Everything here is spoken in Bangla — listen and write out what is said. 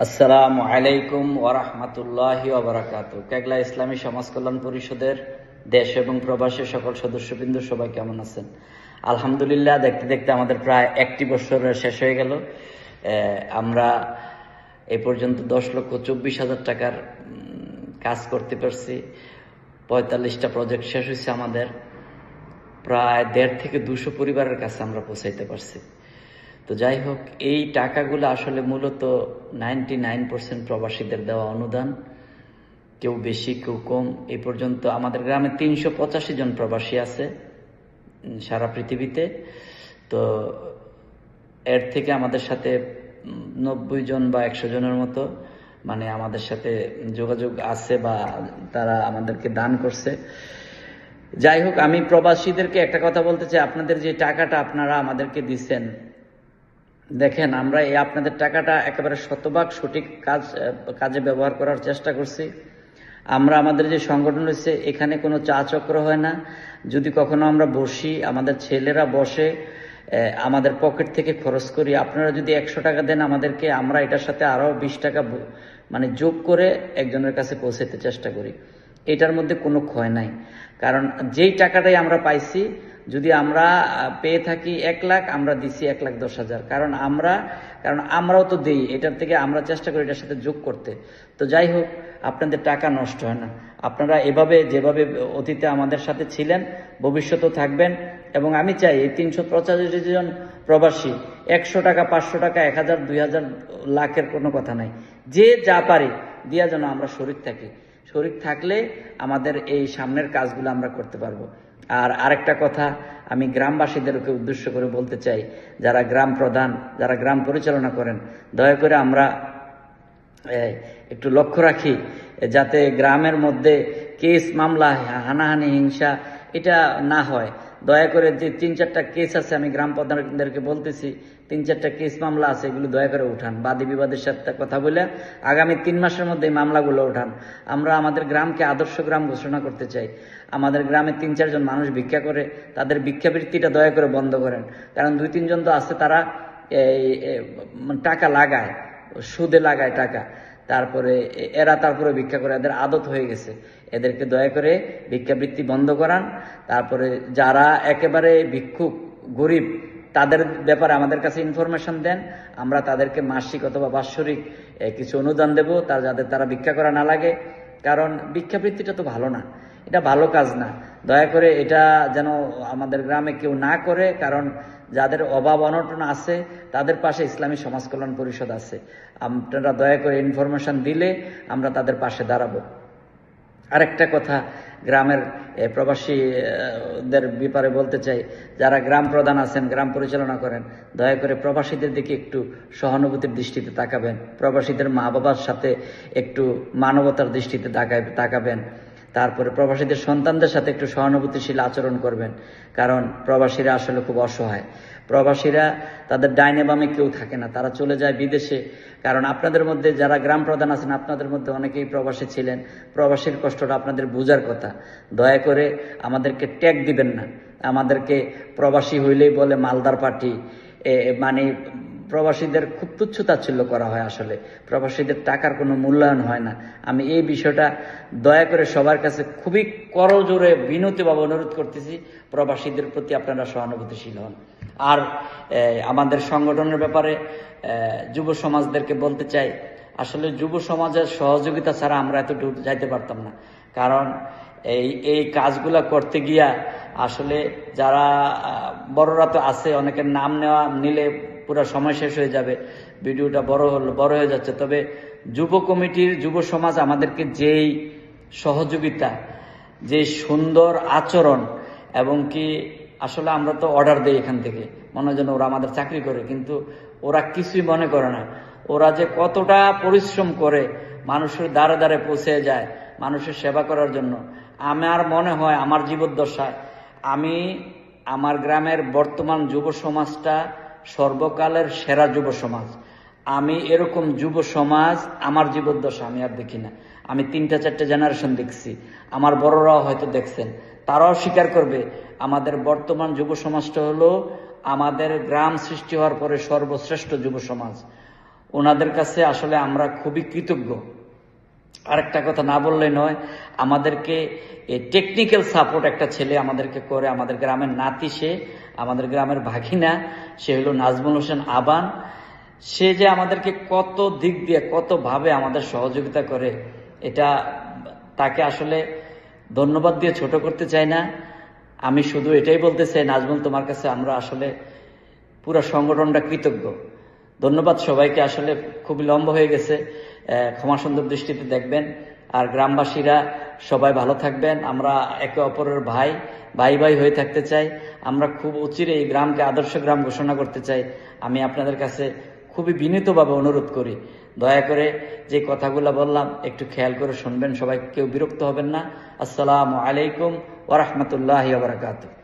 আসসালামু আলাইকুম ওয়ারাহমাতুল্লাহি ওয়াবারাকাতুহু। কেগলা ইসলামী সমাজ কল্যাণ পরিষদের দেশ এবং প্রবাসী সকল সদস্যবৃন্দ সবাই কেমন আছেন? আলহামদুলিল্লাহ, দেখতে দেখতে আমাদের প্রায় একটি বছর শেষ হয়ে গেল। আমরা এ পর্যন্ত 10,24,000 টাকার কাজ করতে পারছি। 45টা প্রজেক্ট শেষ হয়েছে আমাদের। প্রায় 1.5 থেকে 200 পরিবারের কাছে আমরা পৌঁছাইতে পারছি। তো যাই হোক, এই টাকাগুলো আসলে মূলত 99% প্রবাসীদের দেওয়া অনুদান, কেউ বেশি কেউ কম। এই পর্যন্ত আমাদের গ্রামে 385 জন প্রবাসী আছে সারা পৃথিবীতে। তো এর থেকে আমাদের সাথে 90 জন বা 100 জনের মতো মানে আমাদের সাথে যোগাযোগ আছে বা তারা আমাদেরকে দান করছে। যাই হোক, আমি প্রবাসীদেরকে একটা কথা বলতে চাই, আপনাদের যে টাকাটা আপনারা আমাদেরকে দিচ্ছেন, দেখেন আমরা এই আপনাদের টাকাটা একেবারে শতভাগ সঠিক কাজে ব্যবহার করার চেষ্টা করছি। আমরা আমাদের যে সংগঠন রয়েছে এখানে কোনো চা চক্র হয় না। যদি কখনো আমরা বসি, আমাদের ছেলেরা বসে, আমাদের পকেট থেকে খরচ করি। আপনারা যদি 100 টাকা দেন আমাদেরকে, আমরা এটার সাথে আরো 20 টাকা মানে যোগ করে একজনের কাছে পৌঁছাতে চেষ্টা করি। এটার মধ্যে কোনো ক্ষয় নাই, কারণ যেই টাকাটাই আমরা পাইছি, যদি আমরা পেয়ে থাকি 1 লাখ, আমরা দিছি 1,10,000। কারণ আমরাও তো দেই, এটার থেকে আমরা চেষ্টা করি এটার সাথে যোগ করতে। তো যাই হোক, আপনাদের টাকা নষ্ট হয় না। আপনারা এভাবে যেভাবে অতীতে আমাদের সাথে ছিলেন, ভবিষ্যতেও থাকবেন। এবং আমি চাই এই 385 জন প্রবাসী 100 টাকা, 500 টাকা, 1,000, 2,000, লাখের কোনো কথা নাই, যে যা পারি দিয়া যেন আমরা শরীক থাকি। শরীক থাকলে আমাদের এই সামনের কাজগুলো আমরা করতে পারবো। আর আরেকটা কথা আমি গ্রামবাসীদেরকে উদ্দেশ্য করে বলতে চাই, যারা গ্রাম প্রধান, যারা গ্রাম পরিচালনা করেন, দয়া করে আমরা একটু লক্ষ্য রাখি যাতে গ্রামের মধ্যে কেস মামলা, হানাহানি, হিংসা এটা না হয়। দয়া করে যে 3-4টা কেস আছে, আমি গ্রাম প্রধানদেরকে বলতেছি, 3-4টা কেস মামলা আছে, এগুলো দয়া করে উঠান। বাদী বিবাদের সাথে কথা বলে আগামী 3 মাসের মধ্যে এই মামলাগুলো উঠান। আমরা আমাদের গ্রামকে আদর্শ গ্রাম ঘোষণা করতে চাই। আমাদের গ্রামে 3-4 জন মানুষ ভিক্ষা করে, তাদের ভিক্ষাবৃত্তিটা দয়া করে বন্ধ করেন। কারণ 2-3 জন তো আছে, তারা টাকা লাগায়, সুদে লাগায় টাকা, তারপরে ভিক্ষা করে, এদের আদত হয়ে গেছে। এদেরকে দয়া করে ভিক্ষাবৃত্তি বন্ধ করান। তারপরে যারা একেবারে ভিক্ষুক, গরিব, তাদের ব্যাপারে আমাদের কাছে ইনফরমেশন দেন। আমরা তাদেরকে মাসিক অথবা বাৎসরিক কিছু অনুদান দেব, যাতে তারা ভিক্ষা করা না লাগে। কারণ ভিক্ষাবৃত্তিটা তো ভালো না, এটা ভালো কাজ না। দয়া করে এটা যেন আমাদের গ্রামে কেউ না করে। কারণ যাদের অভাব অনটন আছে, তাদের পাশে ইসলামী সমাজ কল্যাণ পরিষদ আছে। আপনারা দয়া করে ইনফরমেশন দিলে আমরা তাদের পাশে দাঁড়াবো। আরেকটা কথা গ্রামের প্রবাসীদের ব্যাপারে বলতে চাই, যারা গ্রাম প্রধান আছেন, গ্রাম পরিচালনা করেন, দয়া করে প্রবাসীদের দিকে একটু সহানুভূতির দৃষ্টিতে তাকাবেন। প্রবাসীদের মা বাবার সাথে একটু মানবতার দৃষ্টিতে তাকাবেন। তারপরে প্রবাসীদের সন্তানদের সাথে একটু সহানুভূতিশীল আচরণ করবেন। কারণ প্রবাসীরা আসলে খুব অসহায়। প্রবাসীরা, তাদের ডাইনে বামে কেউ থাকে না, তারা চলে যায় বিদেশে। কারণ আপনাদের মধ্যে যারা গ্রাম প্রধান আছেন, আপনাদের মধ্যে অনেকেই প্রবাসী ছিলেন। প্রবাসীর কষ্টটা আপনাদের বোঝার কথা। দয়া করে আমাদেরকে ট্যাগ দিবেন না। আমাদেরকে প্রবাসী হইলেই বলে মালদার পার্টি, মানে প্রবাসীদের খুব তুচ্ছ তাচ্ছিল্য করা হয়। আসলে প্রবাসীদের টাকার কোনো মূল্যায়ন হয় না। আমি এই বিষয়টা দয়া করে সবার কাছে খুবই করজোরে বিনতিভাবে অনুরোধ করতেছি, প্রবাসীদের প্রতি আপনারা সহানুভূতিশীল হন। আর আমাদের সংগঠনের ব্যাপারে যুব সমাজদেরকে বলতে চাই, আসলে যুব সমাজের সহযোগিতা ছাড়া আমরা এত দূর যাইতে পারতাম না। কারণ এই কাজগুলা করতে গিয়া আসলে যারা বড়রা তো আছে, অনেকের নাম নিলে পুরো সময় শেষ হয়ে যাবে, ভিডিওটা বড় হয়ে যাচ্ছে। তবে যুব কমিটির, যুব সমাজ আমাদেরকে যেই সহযোগিতা, যে সুন্দর আচরণ, এবং কি আসলে আমরা তো অর্ডার দেই এখান থেকে, মনে হয় যেন ওরা আমাদের চাকরি করে, কিন্তু ওরা কিছুই মনে করে না। ওরা যে কতটা পরিশ্রম করে মানুষের দ্বারে দ্বারে পৌঁছে যায় মানুষের সেবা করার জন্য। আমার মনে হয় আমার জীবদ্দশায় আমি আমার গ্রামের বর্তমান যুব সমাজটা সর্বকালের সেরা যুব সমাজ। আমি এরকম যুব সমাজ আমার জীবদ্দশা আমি আর দেখি না। আমি 3-4টে জেনারেশন দেখছি, আমার বড়রাও হয়তো দেখছেন, তারাও স্বীকার করবে আমাদের বর্তমান যুব সমাজটা হলো আমাদের গ্রাম সৃষ্টি হওয়ার পরে সর্বশ্রেষ্ঠ যুব সমাজ। ওনাদের কাছে আসলে আমরা খুবই কৃতজ্ঞ। আরেকটা কথা না বললে নয়, আমাদেরকে টেকনিক্যাল সাপোর্ট একটা ছেলে আমাদেরকে করে, আমাদের গ্রামের নাতি, সে আমাদের গ্রামের ভাগিনা, সে হলো নাজমুল হোসেন আবান। সে যে আমাদেরকে কত দিক দিয়ে কত ভাবে আমাদের সহযোগিতা করে, এটা তাকে আসলে ধন্যবাদ দিয়ে ছোট করতে চাই না। আমি শুধু এটাই বলতে চাই, নাজমুল, তোমার কাছে আমরা আসলে পুরো সংগঠনটা কৃতজ্ঞ। ধন্যবাদ সবাইকে। আসলে খুবই লম্বা হয়ে গেছে, ক্ষমা সুন্দর দৃষ্টিতে দেখবেন। আর গ্রামবাসীরা সবাই ভালো থাকবেন। আমরা একে অপরের ভাই ভাই হয়ে থাকতে চাই। আমরা খুব অচিরে এই গ্রামকে আদর্শ গ্রাম ঘোষণা করতে চাই। আমি আপনাদের কাছে খুবই বিনীতভাবে অনুরোধ করি, দয়া করে যে কথাগুলো বললাম একটু খেয়াল করে শুনবেন। সবাই কেউ বিরক্ত হবেন না। আসসালামু আলাইকুম ওয়া রাহমাতুল্লাহি ওয়া বারাকাতুহু।